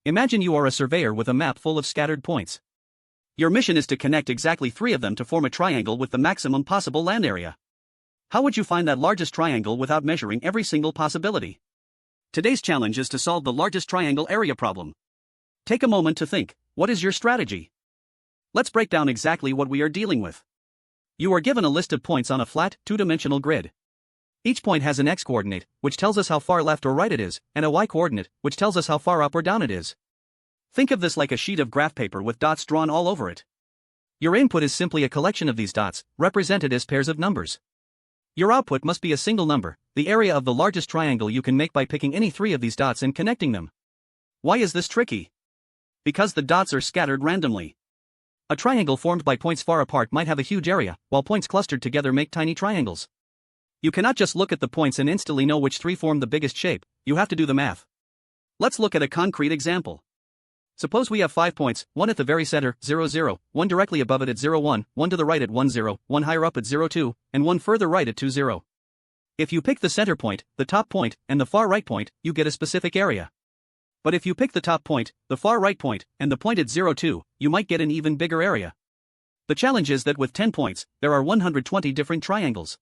Imagine you are a surveyor with a map full of scattered points. Your mission is to connect exactly 3 of them to form a triangle with the maximum possible land area. How would you find that largest triangle without measuring every single possibility? Today's challenge is to solve the largest triangle area problem. Take a moment to think, what is your strategy? Let's break down exactly what we are dealing with. You are given a list of points on a flat, 2-dimensional grid. Each point has an x-coordinate, which tells us how far left or right it is, and a y-coordinate, which tells us how far up or down it is. Think of this like a sheet of graph paper with dots drawn all over it. Your input is simply a collection of these dots, represented as pairs of numbers. Your output must be a single number, the area of the largest triangle you can make by picking any 3 of these dots and connecting them. Why is this tricky? Because the dots are scattered randomly. A triangle formed by points far apart might have a huge area, while points clustered together make tiny triangles. You cannot just look at the points and instantly know which 3 form the biggest shape, you have to do the math. Let's look at a concrete example. Suppose we have 5 points, 1 at the very center, 0, 0, 1 directly above it at 0, 1, 1 to the right at 1, 0, 1 higher up at 0, 2, and 1 further right at 2, 0. If you pick the center point, the top point, and the far right point, you get a specific area. But if you pick the top point, the far right point, and the point at 0, 2, you might get an even bigger area. The challenge is that with 10 points, there are 120 different triangles.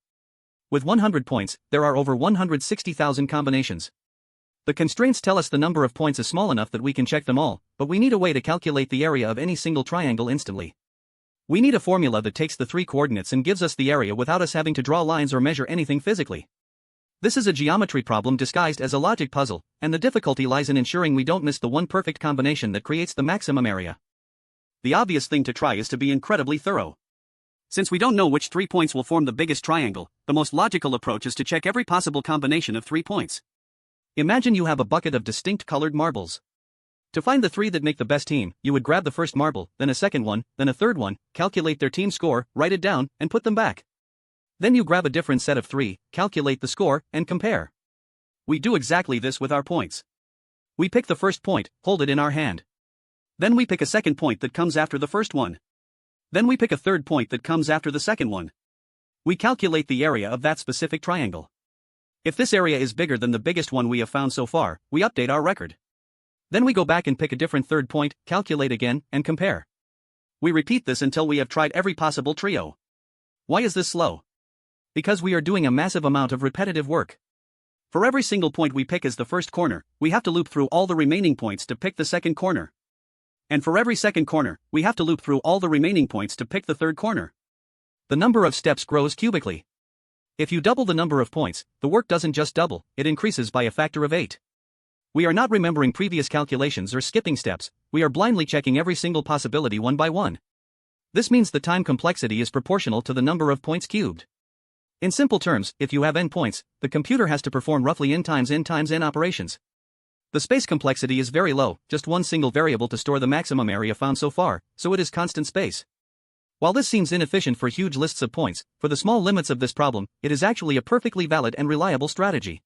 With 100 points, there are over 160,000 combinations. The constraints tell us the number of points is small enough that we can check them all, but we need a way to calculate the area of any single triangle instantly. We need a formula that takes the 3 coordinates and gives us the area without us having to draw lines or measure anything physically. This is a geometry problem disguised as a logic puzzle, and the difficulty lies in ensuring we don't miss the one perfect combination that creates the maximum area. The obvious thing to try is to be incredibly thorough. Since we don't know which 3 points will form the biggest triangle, the most logical approach is to check every possible combination of 3 points. Imagine you have a bucket of distinct colored marbles. To find the 3 that make the best team, you would grab the first marble, then a second one, then a third one, calculate their team score, write it down, and put them back. Then you grab a different set of 3, calculate the score, and compare. We do exactly this with our points. We pick the first point, hold it in our hand. Then we pick a second point that comes after the first one. Then we pick a third point that comes after the second one. We calculate the area of that specific triangle. If this area is bigger than the biggest one we have found so far, we update our record. Then we go back and pick a different third point, calculate again, and compare. We repeat this until we have tried every possible trio. Why is this slow? Because we are doing a massive amount of repetitive work. For every single point we pick as the first corner, we have to loop through all the remaining points to pick the second corner. And for every second corner, we have to loop through all the remaining points to pick the third corner. The number of steps grows cubically. If you double the number of points, the work doesn't just double, it increases by a factor of 8. We are not remembering previous calculations or skipping steps, we are blindly checking every single possibility one by one. This means the time complexity is proportional to the number of points cubed. In simple terms, if you have n points, the computer has to perform roughly n times n operations. The space complexity is very low, just one single variable to store the maximum area found so far, so it is constant space. While this seems inefficient for huge lists of points, for the small limits of this problem, it is actually a perfectly valid and reliable strategy.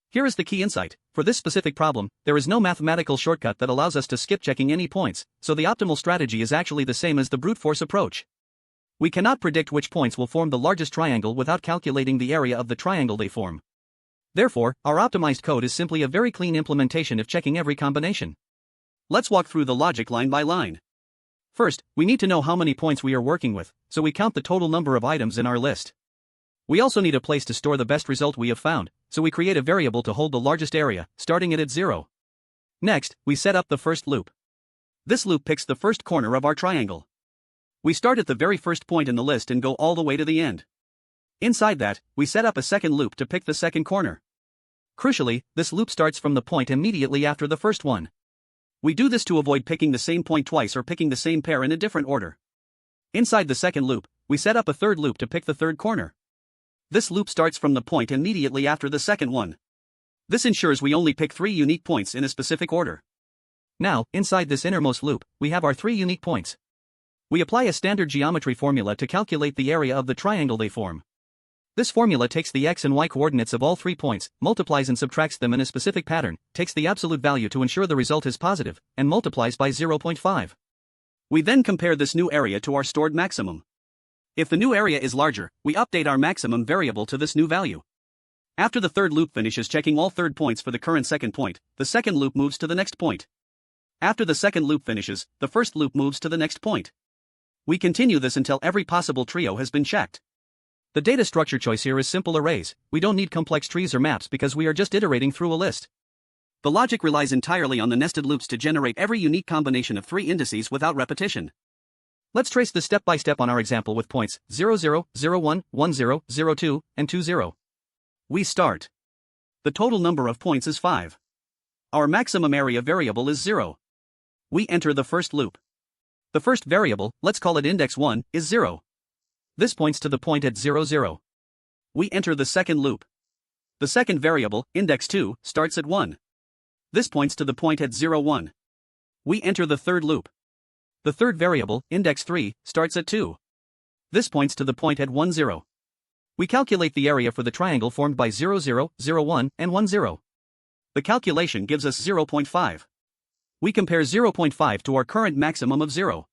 Here is the key insight: for this specific problem, there is no mathematical shortcut that allows us to skip checking any points, so the optimal strategy is actually the same as the brute force approach. We cannot predict which points will form the largest triangle without calculating the area of the triangle they form. Therefore, our optimized code is simply a very clean implementation of checking every combination. Let's walk through the logic line by line. First, we need to know how many points we are working with, so we count the total number of items in our list. We also need a place to store the best result we have found, so we create a variable to hold the largest area, starting it at 0. Next, we set up the first loop. This loop picks the first corner of our triangle. We start at the very first point in the list and go all the way to the end. Inside that, we set up a second loop to pick the second corner. Crucially, this loop starts from the point immediately after the first one. We do this to avoid picking the same point twice or picking the same pair in a different order. Inside the second loop, we set up a third loop to pick the third corner. This loop starts from the point immediately after the second one. This ensures we only pick 3 unique points in a specific order. Now, inside this innermost loop, we have our 3 unique points. We apply a standard geometry formula to calculate the area of the triangle they form. This formula takes the x and y coordinates of all 3 points, multiplies and subtracts them in a specific pattern, takes the absolute value to ensure the result is positive, and multiplies by 0.5. We then compare this new area to our stored maximum. If the new area is larger, we update our maximum variable to this new value. After the third loop finishes checking all third points for the current second point, the second loop moves to the next point. After the second loop finishes, the first loop moves to the next point. We continue this until every possible trio has been checked. The data structure choice here is simple arrays. We don't need complex trees or maps because we are just iterating through a list. The logic relies entirely on the nested loops to generate every unique combination of 3 indices without repetition. Let's trace this step by step on our example with points 0, 0, 0, 1, 1, 0, 0, 2, and 2, 0. We start. The total number of points is 5. Our maximum area variable is 0. We enter the first loop. The first variable, let's call it index 1, is 0. This points to the point at 0, 0. We enter the second loop. The second variable, index 2, starts at 1. This points to the point at 0, 1. We enter the third loop. The third variable, index 3, starts at 2. This points to the point at 1, 0. We calculate the area for the triangle formed by 0, 0, 0, 1, and 1, 0. The calculation gives us 0.5. We compare 0.5 to our current maximum of 0.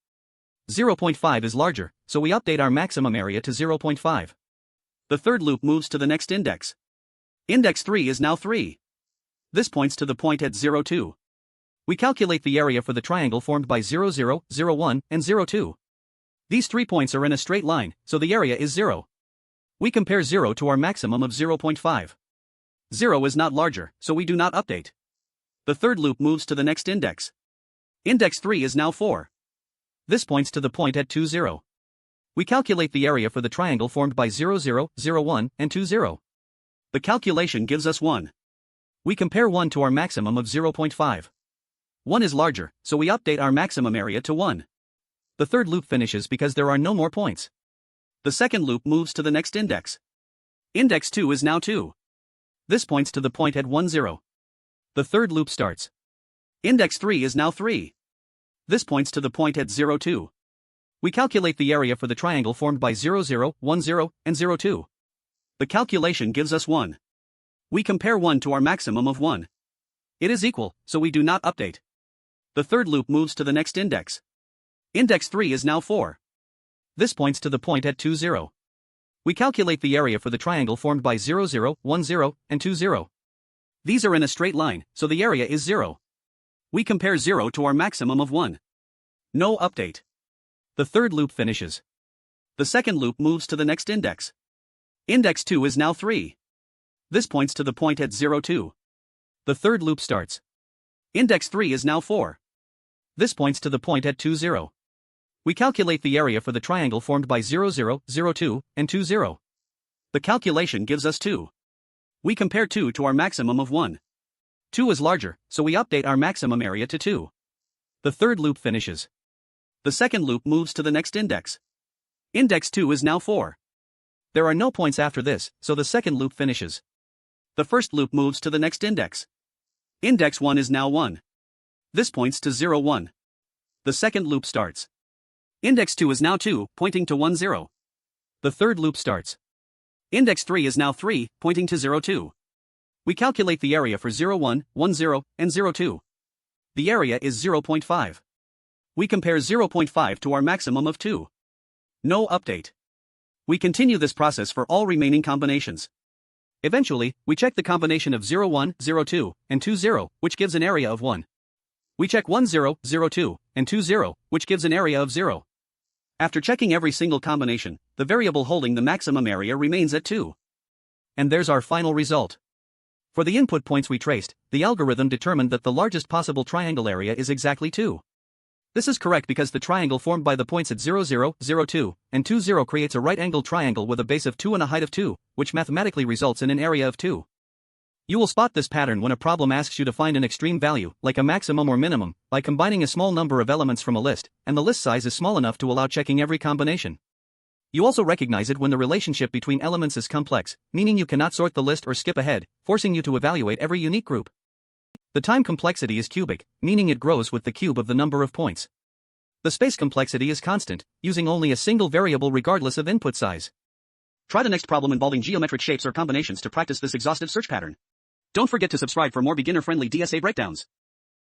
0.5 is larger, so we update our maximum area to 0.5. The third loop moves to the next index. Index 3 is now 3. This points to the point at 0, 2. We calculate the area for the triangle formed by 0, 0, 0, 1, and 0, 2. These 3 points are in a straight line, so the area is 0. We compare 0 to our maximum of 0.5. 0 is not larger, so we do not update. The third loop moves to the next index. Index 3 is now 4. This points to the point at 2, 0. We calculate the area for the triangle formed by 0, 0, 0, 1, and 2, 0. The calculation gives us 1. We compare 1 to our maximum of 0.5. 1 is larger, so we update our maximum area to 1. The third loop finishes because there are no more points. The second loop moves to the next index. Index 2 is now 2. This points to the point at 1, 0. The third loop starts. Index 3 is now 3. This points to the point at 0, 2. We calculate the area for the triangle formed by 0, 0, 1, 0, and 0, 2. The calculation gives us 1. We compare 1 to our maximum of 1. It is equal, so we do not update. The third loop moves to the next index. Index 3 is now 4. This points to the point at 2, 0. We calculate the area for the triangle formed by 0, 0, 1, 0, and 2, 0. These are in a straight line, so the area is 0. We compare 0 to our maximum of 1. No update. The third loop finishes. The second loop moves to the next index. Index 2 is now 3. This points to the point at 0, 2. The third loop starts. Index 3 is now 4. This points to the point at 2, 0. We calculate the area for the triangle formed by 0, 0, 0, 2, and 2, 0. The calculation gives us 2. We compare 2 to our maximum of 1. 2 is larger, so we update our maximum area to 2. The third loop finishes. The second loop moves to the next index. Index 2 is now 4. There are no points after this, so the second loop finishes. The first loop moves to the next index. Index 1 is now 1. This points to 0, 1. The second loop starts. Index 2 is now 2, pointing to 1, 0. The third loop starts. Index 3 is now 3, pointing to 0, 2. We calculate the area for 0, 1, 1, 0, and 0, 2. The area is 0.5. We compare 0.5 to our maximum of 2. No update. We continue this process for all remaining combinations. Eventually, we check the combination of 0, 1, 0, 2, and 2, 0, which gives an area of 1. We check 1, 0, 0, 2, and 2, 0, which gives an area of 0. After checking every single combination, the variable holding the maximum area remains at 2. And there's our final result. For the input points we traced, the algorithm determined that the largest possible triangle area is exactly 2. This is correct because the triangle formed by the points at 0, 0, 0, 2, and 2, 0 creates a right-angled triangle with a base of 2 and a height of 2, which mathematically results in an area of 2. You will spot this pattern when a problem asks you to find an extreme value, like a maximum or minimum, by combining a small number of elements from a list, and the list size is small enough to allow checking every combination. You also recognize it when the relationship between elements is complex, meaning you cannot sort the list or skip ahead, forcing you to evaluate every unique group. The time complexity is cubic, meaning it grows with the cube of the number of points. The space complexity is constant, using only a single variable regardless of input size. Try the next problem involving geometric shapes or combinations to practice this exhaustive search pattern. Don't forget to subscribe for more beginner-friendly DSA breakdowns.